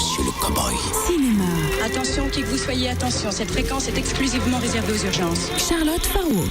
monsieur le cow-boy. Cinéma. Attention, qui que vous soyez, attention, cette fréquence est exclusivement réservée aux urgences. Charlotte Farraud.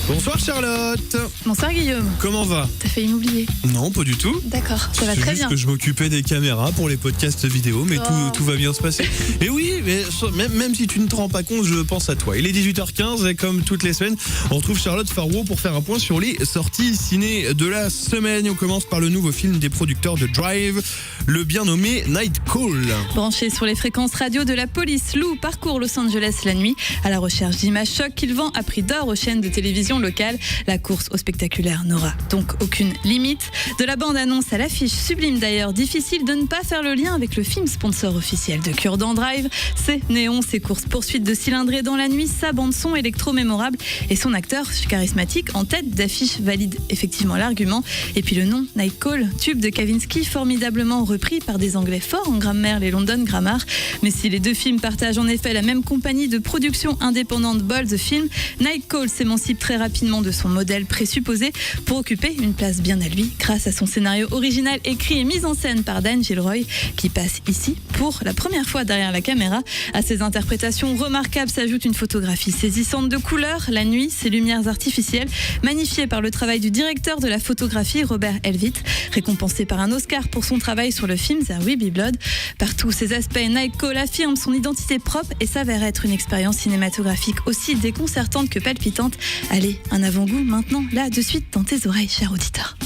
Bonsoir Charlotte. Bonsoir Guillaume. Comment va? T'as failli m'oublier. Non, pas du tout. D'accord, ça va C'est très juste bien. que je m'occupais des caméras pour les podcasts vidéo, mais tout va bien se passer. Et oui, mais même si tu ne te rends pas compte, je pense à toi. Il est 18h15 et comme toutes les semaines, on retrouve Charlotte Farraud pour faire un point sur les sorties ciné de la semaine. On commence par le nouveau film des producteurs de Drive, le bien nommé Night Call. Branché sur les fréquences radio de la police, Lou parcourt Los Angeles la nuit à la recherche d'images chocs qu'il vend à prix d'or aux chaînes de télévision locales. La course au spectaculaire n'aura donc aucune limite. De la bande-annonce à l'affiche sublime d'ailleurs, difficile de ne pas faire le lien avec le film sponsor officiel de Cure-Dent Drive. Ses néons, ses courses-poursuites de cylindrés dans la nuit, sa bande-son électro-mémorable et son acteur charismatique en tête d'affiche valide effectivement l'argument. Et puis le nom, Night Call, tube de Kavinsky, formidablement repris par des Anglais forts en grammaire, les London Grammar. Mais si les deux films partagent en effet la même compagnie de production indépendante Ball The Film, Night Call s'émancipe très rapidement de son modèle présupposé pour occuper une place bien à lui grâce à son scénario original écrit et mis en scène par Dan Gilroy qui passe ici pour la première fois derrière la caméra. À ses interprétations remarquables s'ajoute une photographie saisissante de couleurs, la nuit, ses lumières artificielles, magnifiées par le travail du directeur de la photographie Robert Elvitt, récompensé par un Oscar pour son travail sur le film There Will Be Blood. Par tous ces aspects, Night Call affirme son identité propre et s'avère être une expérience cinématographique aussi déconcertante que palpitante. Allez, un avant-goût maintenant, là, de suite, dans tes oreilles, cher auditeur.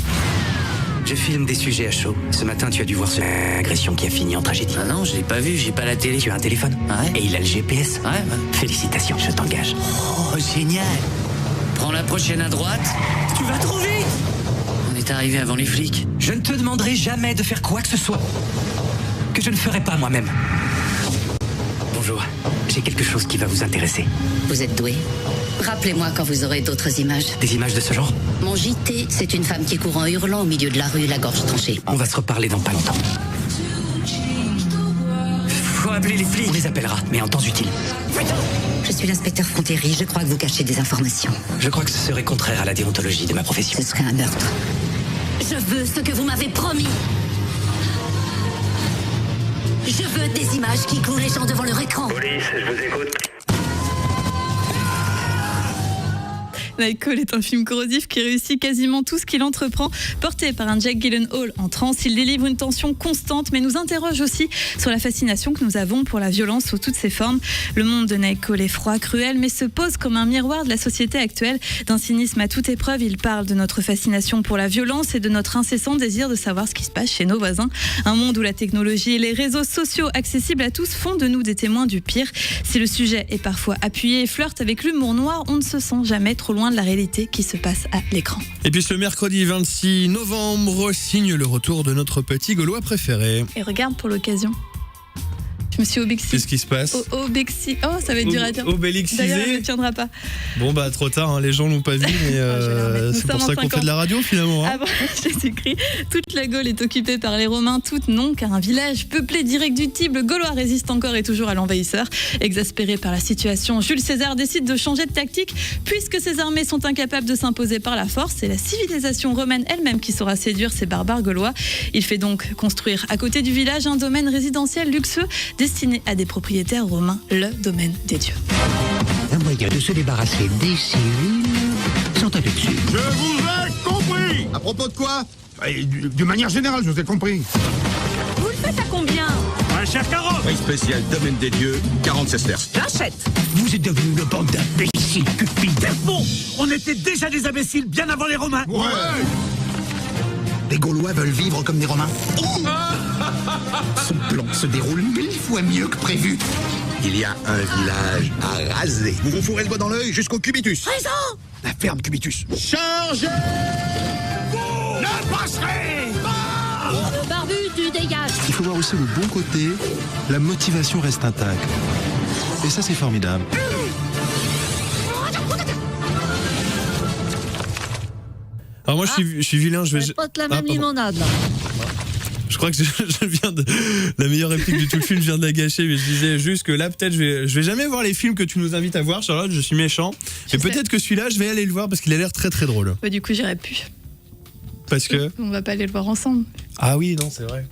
Je filme des sujets à chaud. Ce matin, tu as dû voir cette agression qui a fini en tragédie. Ah non, je l'ai pas vu, j'ai pas la télé. Tu as un téléphone? Ouais. Et il a le GPS? Ouais. Félicitations, je t'engage. Oh, génial. Prends la prochaine à droite. Tu vas trop vite! On est arrivé avant les flics. Je ne te demanderai jamais de faire quoi que ce soit que je ne ferai pas moi-même. Bonjour, j'ai quelque chose qui va vous intéresser. Vous êtes doué. Rappelez-moi quand vous aurez d'autres images. Des images de ce genre? Mon JT, c'est une femme qui court en hurlant au milieu de la rue, la gorge tranchée. On va se reparler dans pas longtemps. Faut appeler les flics. On les appellera, mais en temps utile. Je suis l'inspecteur Frontéry, je crois que vous cachez des informations. Je crois que ce serait contraire à la déontologie de ma profession. Ce serait un meurtre. Je veux ce que vous m'avez promis. Je veux des images qui clouent les gens devant leur écran. Police, je vous écoute. Night Call est un film corrosif qui réussit quasiment tout ce qu'il entreprend. Porté par un Jake Gyllenhaal en transe, il délivre une tension constante, mais nous interroge aussi sur la fascination que nous avons pour la violence sous toutes ses formes. Le monde de Night Call est froid, cruel, mais se pose comme un miroir de la société actuelle. D'un cynisme à toute épreuve, il parle de notre fascination pour la violence et de notre incessant désir de savoir ce qui se passe chez nos voisins. Un monde où la technologie et les réseaux sociaux accessibles à tous font de nous des témoins du pire. Si le sujet est parfois appuyé et flirte avec l'humour noir, on ne se sent jamais trop loin de la réalité qui se passe à l'écran. Et puis ce mercredi 26 novembre signe le retour de notre petit Gaulois préféré. Et regarde pour l'occasion. Je me suis obexie. Qu'est-ce qui se passe? Obexie. Oh, ça va être dur à dire. Obélixisé. D'ailleurs, elle ne tiendra pas. Bon bah trop tard, hein, les gens l'ont pas vu, mais c'est pour ça qu'on fait de la radio finalement. Hein. Avant, j'ai écrit toute la Gaule est occupée par les Romains, toute non, car un village peuplé d'irréductibles Gaulois résiste encore et toujours à l'envahisseur. Exaspéré par la situation, Jules César décide de changer de tactique, puisque ses armées sont incapables de s'imposer par la force. C'est la civilisation romaine elle-même qui saura séduire ces barbares gaulois. Il fait donc construire à côté du village un domaine résidentiel luxueux destiné à des propriétaires romains, le domaine des dieux. Un moyen de se débarrasser des civils sans taper dessus. Je vous ai compris. À propos de quoi? De manière générale, je vous ai compris. Vous le faites à combien? Un cher carotte. Prix spécial, domaine des dieux, 40 sesterces. J'achète. Vous êtes devenus une bande d'imbéciles cupides. Bon, on était déjà des imbéciles bien avant les Romains. Ouais. Les Gaulois veulent vivre comme des Romains. Son plan se déroule 1000 fois mieux que prévu. Il y a un village à raser. Vous vous fourrez le doigt dans l'œil jusqu'au cubitus. Raison. La ferme Cubitus. Chargez! Ne passerez pas. Le barbu, tu dégages. Il faut voir aussi le bon côté, la motivation reste intacte. Et ça, c'est formidable. Alors moi je suis vilain, je vais... Pas de la même limonade là. Je crois que je viens de... La meilleure réplique de tout le film, je viens de la gâcher, mais je disais juste que là, peut-être, je vais jamais voir les films que tu nous invites à voir, Charlotte, je suis méchant. Mais peut-être que celui-là, je vais aller le voir parce qu'il a l'air très très drôle. Bah, du coup, j'irai plus. Parce que... On va pas aller le voir ensemble. Ah oui, non, c'est vrai.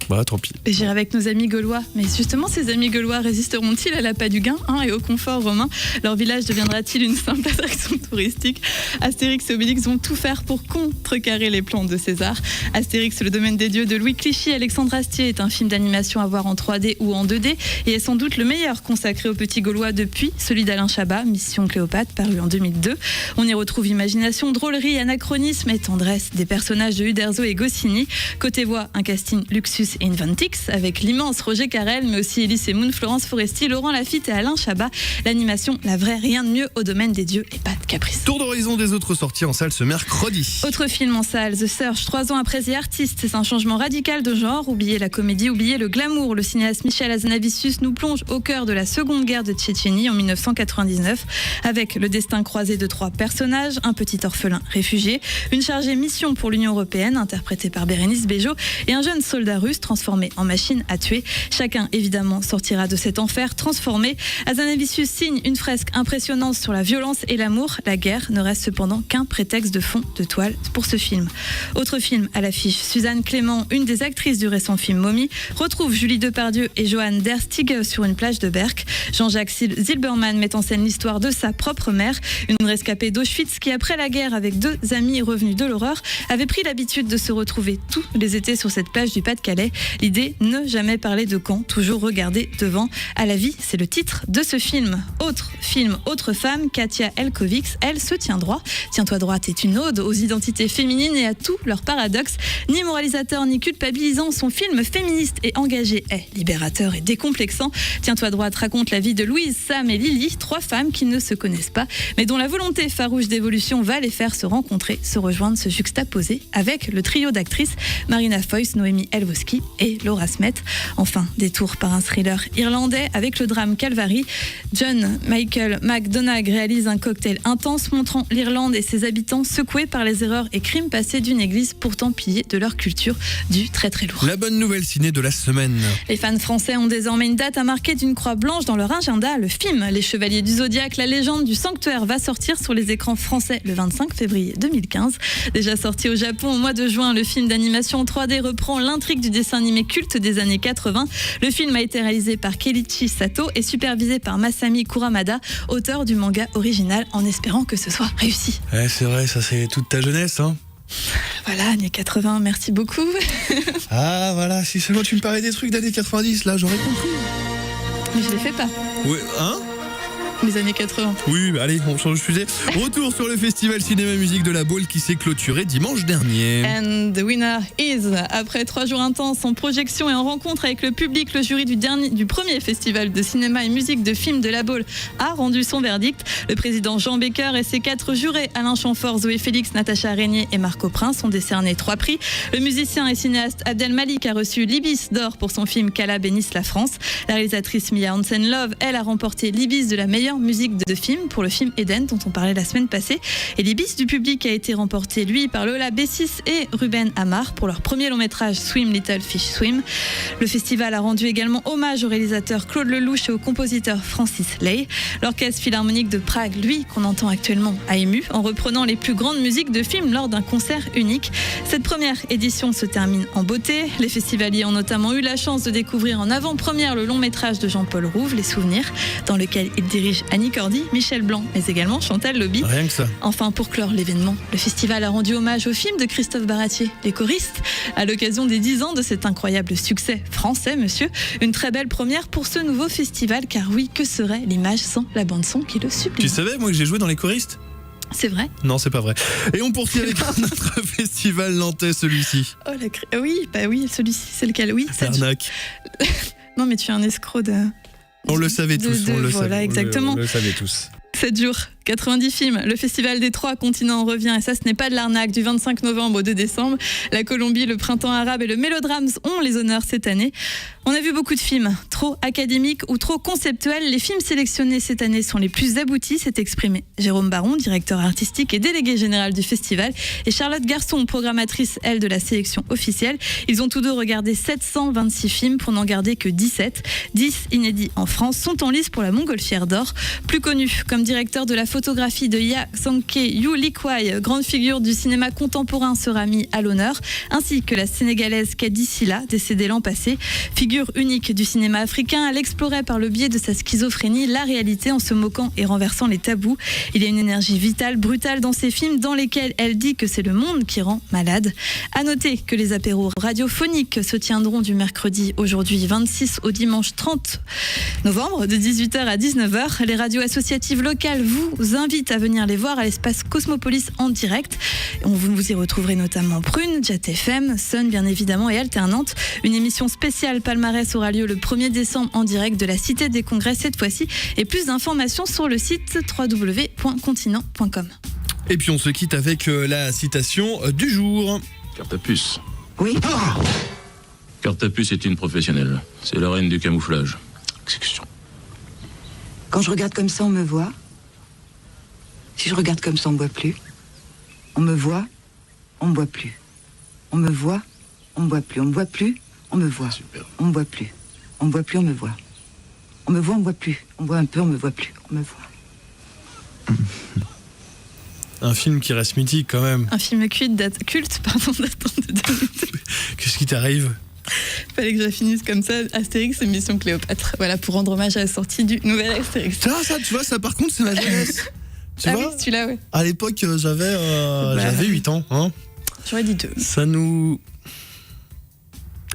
Bah tant pis. Et j'irai avec nos amis gaulois. Mais justement, ces amis gaulois résisteront-ils à l'appât du gain et au confort romain? Leur village deviendra-t-il une simple attraction touristique? Astérix et Obélix vont tout faire pour contrecarrer les plans de César. Astérix, le domaine des dieux de Louis Clichy, Alexandre Astier est un film d'animation à voir en 3D ou en 2D et est sans doute le meilleur consacré aux petits gaulois depuis celui d'Alain Chabat, Mission Cléopâtre, paru en 2002. On y retrouve imagination, drôlerie, anachronisme et tendresse des personnages de Uderzo et Goscinny. Côté voix, un casting Luxus et Inventix avec l'immense Roger Carrel, mais aussi Elise Moon, Florence Foresti, Laurent Lafitte et Alain Chabat. L'animation, la vraie, rien de mieux au domaine des dieux et pas de caprice. Tour d'horizon des autres sorties en salle ce mercredi. Autre film en salle, The Search, 3 ans après The Artist. C'est un changement radical de genre. Oubliez la comédie, oubliez le glamour. Le cinéaste Michel Hazanavicius nous plonge au cœur de la seconde guerre de Tchétchénie en 1999 avec le destin croisé de 3 personnages, un petit orphelin réfugié, une chargée mission pour l'Union européenne interprétée par Bérénice Bejo et un jeune soldat russe transformé en machine à tuer. Chacun évidemment sortira de cet enfer transformé. Hazanavicius signe une fresque impressionnante sur la violence et l'amour. La guerre ne reste cependant qu'un prétexte de fond de toile pour ce film. Autre film à l'affiche, Suzanne Clément, une des actrices du récent film Mommy, retrouve Julie Depardieu et Johann Der Stiege sur une plage de Berck. Jean-Jacques Zilberman met en scène l'histoire de sa propre mère, une rescapée d'Auschwitz qui, après la guerre, avec 2 amis revenus de l'horreur, avait pris l'habitude de se retrouver tous les étés sur cette plage du Pas-de-Calais. L'idée, ne jamais parler de camp, toujours regarder devant. À la vie, c'est le titre de ce film. Autre film, autre femme, Katia Elkovics, elle se tient droit. Tiens-toi droite est une ode aux identités féminines et à tous leurs paradoxes. Ni moralisateur ni culpabilisant, son film féministe et engagé est libérateur et décomplexant. Tiens-toi droite raconte la vie de Louise, Sam et Lily, 3 femmes qui ne se connaissent pas, mais dont la volonté farouche d'évolution va les faire se rencontrer, se rejoindre, se juxtaposer avec le trio d'actrices Marina Foïs, Noémie Elwoski et Laura Smet. Enfin, détour par un thriller irlandais avec le drame Calvary. John Michael McDonagh réalise un cocktail intense montrant l'Irlande et ses habitants secoués par les erreurs et crimes passés d'une église pourtant pillée de leur culture, du très très lourd. La bonne nouvelle ciné de la semaine. Les fans français ont désormais une date à marquer d'une croix blanche dans leur agenda. Le film Les Chevaliers du Zodiaque, la légende du sanctuaire va sortir sur les écrans français le 25 février 2015. Déjà sorti au Japon au mois de juin, le film d'animation 3D reprend l'intrigue du dessin animé culte des années 80. Le film a été réalisé par Keiichi Sato et supervisé par Masami Kuramada, auteur du manga original, en espérant que ce soit réussi. Ouais, c'est vrai, ça c'est toute ta jeunesse, hein. Voilà, années 80, merci beaucoup. Ah voilà, si seulement tu me parlais des trucs d'années 90, là j'aurais compris. Mais je les fais pas. Ouais, hein? Les années 80. Oui, allez, on change de sujet. Retour sur le festival Cinéma Musique de la Baule qui s'est clôturé dimanche dernier. And the winner is, après 3 jours intenses en projection et en rencontre avec le public, le jury du premier festival de cinéma et musique de films de la Baule a rendu son verdict. Le président Jean Becker et ses 4 jurés, Alain Chamfort, Zoé Félix, Natacha Régnier et Marco Prince, ont décerné 3 prix. Le musicien et cinéaste Abdel Malik a reçu l'Ibis d'or pour son film Kala bénisse la France. La réalisatrice Mia Hansen-Love, elle, a remporté l'Ibis de la meilleure musique de film pour le film Eden dont on parlait la semaine passée. Et l'Ibis du public a été remporté, lui, par Lola Bessis et Ruben Amar pour leur premier long métrage Swim Little Fish Swim. Le festival a rendu également hommage au réalisateur Claude Lelouch et au compositeur Francis Lay. L'Orchestre Philharmonique de Prague, lui, qu'on entend actuellement, a ému en reprenant les plus grandes musiques de films lors d'un concert unique. Cette première édition se termine en beauté. Les festivaliers ont notamment eu la chance de découvrir en avant-première le long métrage de Jean-Paul Rouve, Les Souvenirs, dans lequel il dirige Annie Cordy, Michel Blanc, mais également Chantal Lobby. Rien que ça. Enfin, pour clore l'événement, le festival a rendu hommage au film de Christophe Baratier, Les Choristes, à l'occasion des 10 ans de cet incroyable succès français, monsieur. Une très belle première pour ce nouveau festival, car oui, que serait l'image sans la bande-son qui le sublime. Tu savais, moi, que j'ai joué dans Les Choristes ? C'est vrai? Non, c'est pas vrai. Et on poursuit avec notre festival nantais, celui-ci. Oh, oui, bah oui, celui-ci, c'est lequel? Oui, Arnaque. Non, mais tu es un escroc de... On le savait tous, on le voilà, savait. exactement. On le savait tous. 7 jours, 90 films. Le Festival des 3 continents revient, et ça, ce n'est pas de l'arnaque, du 25 novembre au 2 décembre. La Colombie, le Printemps arabe et le Mélodrames ont les honneurs cette année. On a vu beaucoup de films, trop académiques ou trop conceptuels. Les films sélectionnés cette année sont les plus aboutis, s'est exprimé Jérôme Baron, directeur artistique et délégué général du festival, et Charlotte Garçon, programmatrice, elle, de la sélection officielle. Ils ont tous deux regardé 726 films pour n'en garder que 17. 10 inédits en France sont en lice pour la Montgolfière d'Or. Plus connu comme directeur de la photographie de Ya Sangke Yu Lee Kwai, grande figure du cinéma contemporain, sera mis à l'honneur, ainsi que la sénégalaise Kadi Silla, décédée l'an passé. Figure unique du cinéma africain, elle explorait par le biais de sa schizophrénie la réalité en se moquant et renversant les tabous. Il y a une énergie vitale, brutale dans ses films dans lesquels elle dit que c'est le monde qui rend malade. À noter que les apéros radiophoniques se tiendront du mercredi aujourd'hui 26 au dimanche 30 novembre de 18h à 19h. Les radios associatives locales vous invitent à venir les voir à l'espace Cosmopolis en direct. Vous y retrouverez notamment Prune, Jet FM, Sun bien évidemment et Alternante. Une émission spéciale palmarès aura lieu le 1er décembre en direct de la Cité des Congrès cette fois-ci. Et plus d'informations sur le site www.continent.com. Et puis on se quitte avec la citation du jour. Carte à puce. Oui. Carte à puce est une professionnelle. C'est la reine du camouflage. Exécution. Quand je regarde comme ça, on me voit. Si je regarde comme ça, on me voit plus. On me voit, on me voit plus. On me voit, on me voit plus. On me voit plus, on me voit. Super. On me voit plus. On me voit plus, on me voit. On me voit, on me voit plus. On me voit un peu, on me voit plus. On me voit. Un film qui reste mythique quand même. Un film culte datant de 2 minutes. Qu'est-ce qui t'arrive ? Fallait que je finisse comme ça, Astérix et Mission Cléopâtre. Voilà, pour rendre hommage à la sortie du nouvel Astérix. Ça, tu vois, ça par contre, c'est ma jeunesse. Tu vois, oui, celui-là, ouais. À l'époque, j'avais 8 ans. Hein. J'aurais dit 2. Ça nous...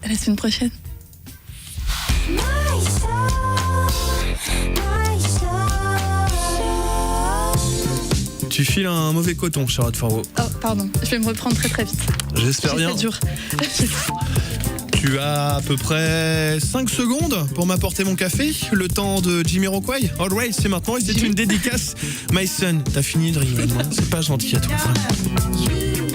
À la semaine prochaine. Tu files un mauvais coton, Charlotte Farreau. Oh, pardon, je vais me reprendre très très vite. J'espère bien. C'est dur. Tu as à peu près 5 secondes pour m'apporter mon café, le temps de Jamiroquai. Alright, c'est maintenant et c'est une dédicace. My son, t'as fini de rigoler, c'est pas gentil à toi. Vraiment.